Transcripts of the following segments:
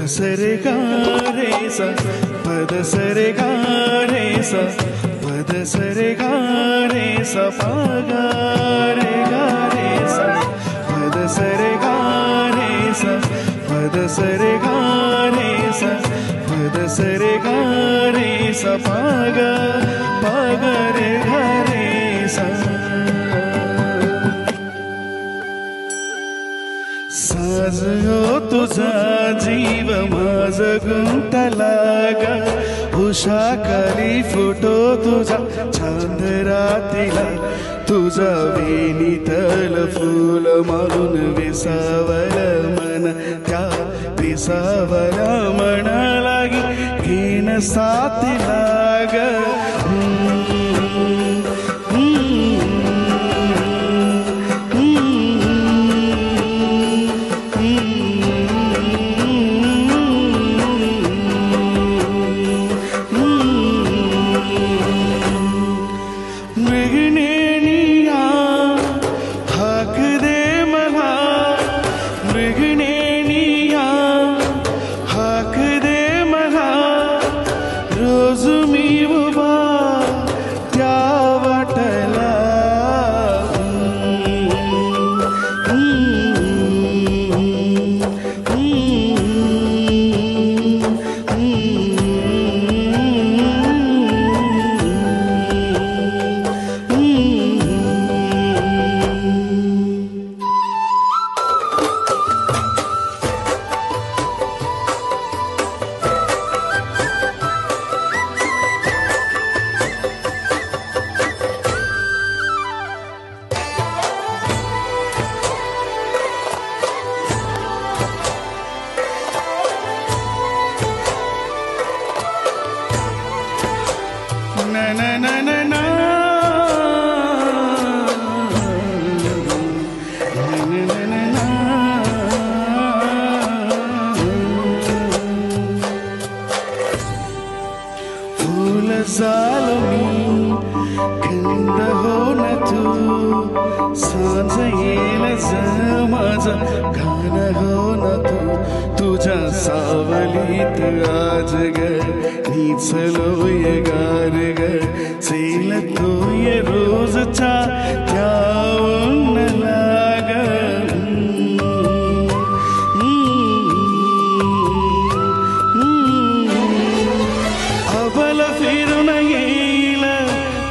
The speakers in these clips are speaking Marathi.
सरे गा रे सा पद सरे गा रे सा पद सरे गा रे सा पा गा रे सा पद सरे गा रे सा पद सरे गा रे सा पद सरे गा रे सा पा गा रे सा साज हो तुझा जीव माझ गुंतला ग उषाखाली फोटो तुझा चांदरातीला तुझा वेणीतल फूल मारून विसावल मन त्या विसावल मन लागी घेन साथीला ग खंड हो न तू सांज येईल माझा घाण हो न तू तुझ्या सावलीत आज ग नीचलोय गार ग चेलतोय रोजचा त्या लाग अबल फिरून येईल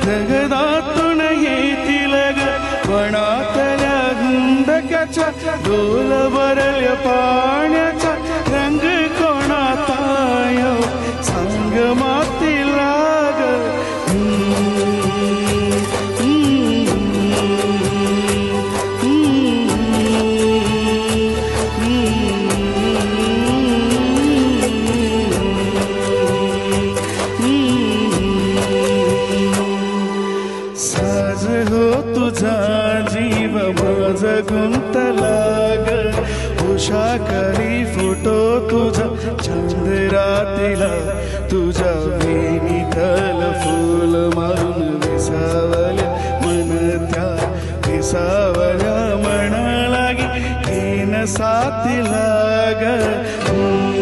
जगदातून येतील ग वनातल्या गुंडक्याच्या डोल भरल्या पाण्याचा रंग कोणाचा सांग मातीला ग साज हो तुझा जीव माझ गुंतला ग उषाखाली फोटो तुझा चांदरातीला तुझ्या वेणीतल फूल मारून विसावल्या मन त्या विसावल्या मना लागी घेन साथीला ग